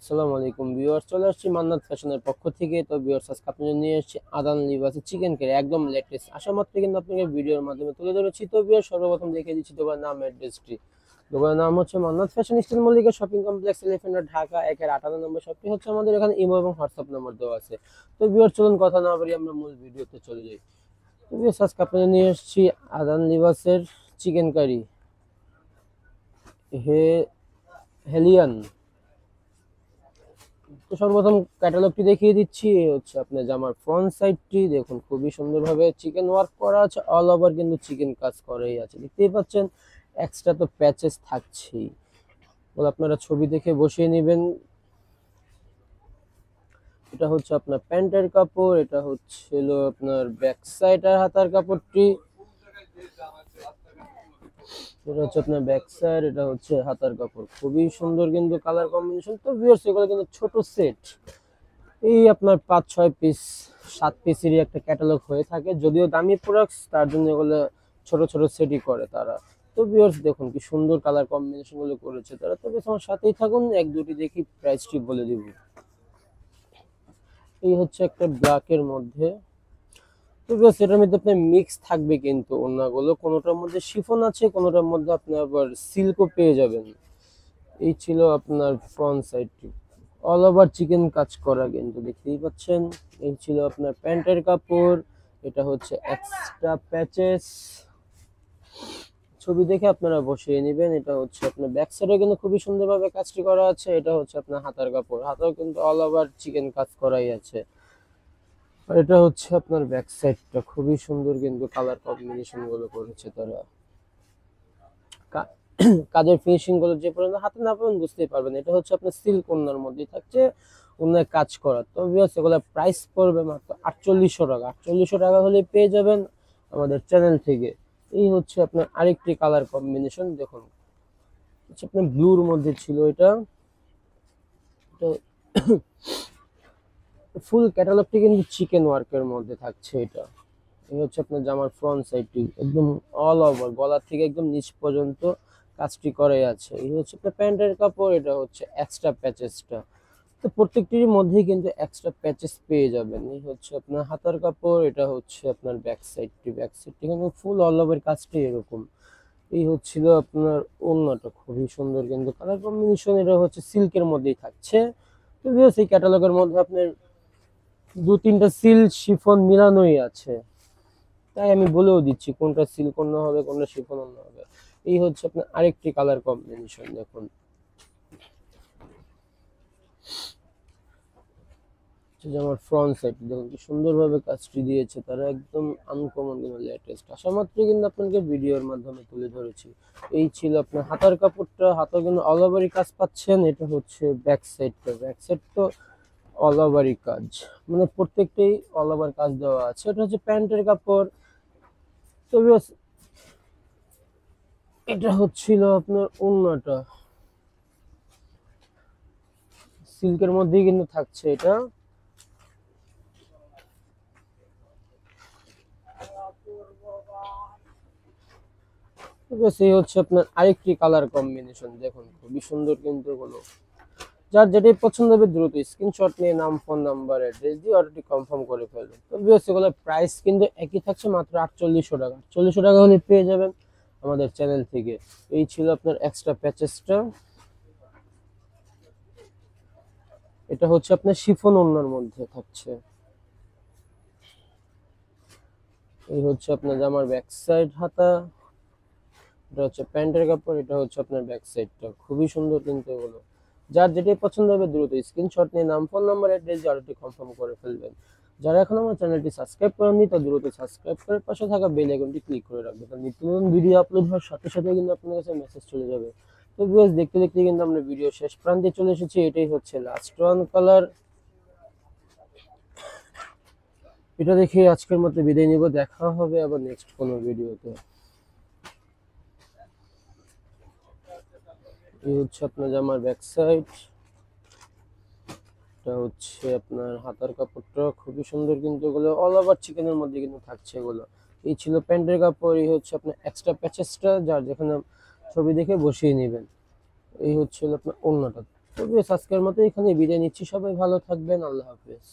আসসালামু আলাইকুম ভিউয়ার্স, চলে আসছি মান্নাত ফ্যাশনের পক্ষ থেকে। তো ভিউয়ার্স, আজকে আপনাদের নিয়ে এসেছি আদান লিবাসের চিকেন কারি, একদম লেটেস্ট। আসা মাত্র কিন্তু আপনাকে ভিডিওর মাধ্যমে তুলে ধরেছি। তো ভিউয়ার্স, সর্বপ্রথম দেখিয়ে দিচ্ছি দোকানের নাম, অ্যাড্রেসটি। দোকানের নাম হচ্ছে Mannat fashion, eastern Mallika shopping complex, elephant road, Dhaka 1-58 নম্বর শপটি হচ্ছে আমাদের এখানে। ইমো এবং হোয়াটসঅ্যাপ নাম্বার দেওয়া আছে। তো ভিউয়ার্স, চলুন কথা না বাড়িয়ে আমরা মূল ভিডিওতে চলে যাই। তো ভিউয়ার্স, আজকে আপনাদের নিয়ে এসেছি আদান লিবাসের চিকেন কারি, হে হেলিয়ান। তো সর্বপ্রথম ক্যাটালগটি দেখিয়ে দিচ্ছি। এই হচ্ছে আপনার জামার ফ্রন্ট সাইডটি, দেখুন খুবই সুন্দরভাবে চিকেন ওয়ার্ক করা আছে। অল ওভার কিন্তু চিকেন কাজ করাই আছে, দেখতেই পাচ্ছেন। এক্সট্রা তো প্যাচেস থাকছেই, বলে আপনারা ছবি দেখে বসিয়ে নেবেন। এটা হচ্ছে আপনার প্যান্টের কাপড়, এটা হচ্ছিল আপনার ব্যাক সাইড আর হাতার কাপড়টি। এটা হচ্ছে আপনার ব্যাক সাইড, এটা হচ্ছে হাতার কাপড়। খুবই সুন্দর কিন্তু কালার কম্বিনেশন। তো ভিউয়ার্স, এগুলো কিন্তু ছোট সেট, এই আপনার 5-6 পিস 7 পিসেরই একটা ক্যাটালগ হয়ে থাকে। যদিও দামি প্রোডাক্টস, তার জন্য এগুলো ছোট ছোট সেটই করে তারা। তো ভিউয়ার্স, দেখুন কি সুন্দর কালার কম্বিনেশন গুলো করেছে তারা। তবে আমার সাথেই থাকুন, এক দুটি দেখি প্রাইসটি বলে দিব। এই হচ্ছে একটা ব্ল্যাকের মধ্যে। তো ভিউয়ার্স, এটার মধ্যে আপনার মিক্স থাকবে কিন্তু ওড়নাগুলো, কোনোটার মধ্যে শিফন আছে, কোনোটার মধ্যে আপনি আবার সিল্কও পেয়ে যাবেন। এই ছিল আপনার ফ্রন্ট সাইডটি, অল ওভার চিকেন কাজ করা কিন্তু দেখতেই পাচ্ছেন। এই ছিল আপনার প্যান্টের কাপড়, এটা হচ্ছে এক্সট্রা প্যাচেস। ছবি দেখে আপনারা বসিয়ে নেবেন। এটা হচ্ছে আপনার ব্যাক সাইডে কিন্তু খুবই সুন্দরভাবে কাজটি করা আছে। এটা হচ্ছে আপনার হাতার কাপড়, হাতাও কিন্তু অল ওভার চিকেন কাজ করাই আছে। আর এটা হচ্ছে আপনার ব্যাক সাইডটা, খুবই সুন্দর কিন্তু কালার কম্বিনেশন গুলো করেছে তারা। কাজের ফিনিশিং গুলো যে পর্যন্ত হাতে না পাবেন বুঝতেই পারবেন। এটা হচ্ছে আপনার সিল্ক ওড়নার মধ্যে থাকছে, ওড়নায় কাজ করা। তো ভিউয়ার্স, এগুলো প্রাইস পড়বে মাত্র 4800 টাকা। 4800 টাকা হলে পেয়ে যাবেন আমাদের চ্যানেল থেকে। এই হচ্ছে আপনার আরেকটি কালার কম্বিনেশন, দেখুন হচ্ছে আপনার ব্লুর মধ্যে ছিল এটা। ফুল ক্যাটালগটি কিন্তু চিকেন ওয়ার্কের মধ্যে থাকছে এটা। এই হচ্ছে আপনার জামার ফ্রন্ট সাইডটি, একদম অল ওভার গলা থেকে একদম নিচ পর্যন্ত কাজটি করে আছে। এই হচ্ছে আপনার প্যান্টের কাপড়, এটা হচ্ছে এক্সট্রা প্যাচেসটা। তো প্রত্যেকটির মধ্যেই কিন্তু এক্সট্রা প্যাচেস পেয়ে যাবেন। এই হচ্ছে আপনার হাতার কাপড়, এটা হচ্ছে আপনার ব্যাক সাইডটি কিন্তু ফুল অল ওভার কাজটি এরকম। এই হচ্ছিল আপনার ওড়নাটা, খুবই সুন্দর কিন্তু কালার কম্বিনেশন। এটা হচ্ছে সিল্কের মধ্যেই থাকছে। তো এই ক্যাটালগের মধ্যে আপনার 2-3টা সিল্ক শিফন মিলানোই আছে, তাই আমি বলেও দিচ্ছি কোনটা সিল্ক ওড়না হবে, কোনটা শিফন ওড়না হবে। এই হচ্ছে আপনার আরেকটি কালার কম্বিনেশন, দেখুন যে আমার ফ্রন্ট সাইড দেখুন কি সুন্দরভাবে কাজটি দিয়েছে তারা, একদম আনকমন কিন্তু লেটেস্ট। আসা মাত্র কিন্তু আপনাকে ভিডিওর মাধ্যমে তুলে ধরেছি। এই ছিল আপনার হাতার কাপড়টা, হাতা কিন্তু অল ওভারই কাজ পাচ্ছেন। এটা হচ্ছে ব্যাক সাইড তো অল ওভারই কাজ, মানে প্রত্যেকটাই অল ওভার কাজ দেওয়া আছে। এটা হচ্ছে প্যান্টের কাপড়। তো viewers, এটা হচ্ছিল আপনার ওড়নাটা, সিল্কের মধ্যেই কিন্তু থাকছে এটা। এই হচ্ছে আপনার আরেকটি কালার কম্বিনেশন, দেখুন খুবই সুন্দর কিন্তু এগুলো। যার যেটাই পছন্দ হবে দ্রুত স্ক্রিনশট নিয়ে নাম, ফোন নাম্বার, অ্যাড্রেস দিয়ে অর্ডারটি কনফার্ম করে ফেলবেন। তো ভিউয়ার্স, এগুলোর প্রাইস কিন্তু একই থাকছে, মাত্র 4800 টাকা। 4800 টাকা হলে পেয়ে যাবেন আমাদের চ্যানেল থেকে। এই ছিল আপনার এক্সট্রা প্যাচেসটা। এটা হচ্ছে আপনার শিফন ওড়নার মধ্যে থাকছে। এই হচ্ছে আপনার জামার ব্যাক সাইড হাতা, এটা হচ্ছে প্যান্টের কাপড়, এটা হচ্ছে আপনার ব্যাক সাইডটা। খুবই সুন্দর কিন্তু এগুলো। যার যেটাই পছন্দ হবে দ্রুত স্ক্রিনশট নিয়ে নাম, ফোন নাম্বার, অ্যাড্রেস দিয়ে অর্ডারটি কনফার্ম করে ফেলবেন। যারা এখন আমার চ্যানেলটি সাবস্ক্রাইব করেননি, তা দ্রুত সাবস্ক্রাইব করে পাশে থাকা বেল আইকনটি ক্লিক করে রাখবেন, কারণ নিত্য নতুন ভিডিও আপলোড হওয়ার সাথে সাথে কিন্তু আপনার কাছে মেসেজ চলে যাবে। তো ভিউয়ার্স, দেখতে দেখতে কিন্তু আমরা ভিডিও শেষ প্রান্তে চলে এসেছি। এটাই হচ্ছে লাস্ট ওয়ান কালার। এটা দেখে আজকের মতো বিদায় নিব, দেখা হবে আবার নেক্সট কোনো ভিডিওতে। এই হচ্ছে আপনার জামার ব্যাক সাইড, এটা হচ্ছে আপনার হাতার কাপড়টা, খুবই সুন্দর কিন্তু এগুলো অল ওভার চিকেনের মধ্যে কিন্তু থাকছে এগুলো। এই ছিল প্যান্টের কাপড়, এই হচ্ছে আপনার এক্সট্রা প্যাচেসটা, যার যেখানে ছবি দেখে বসিয়ে নেবেন। এই হচ্ছে আপনার ওড়নাটা, তবে আজকের মতো এখানে বিদায় নিচ্ছি, সবাই ভালো থাকবেন, আল্লাহ হাফেজ।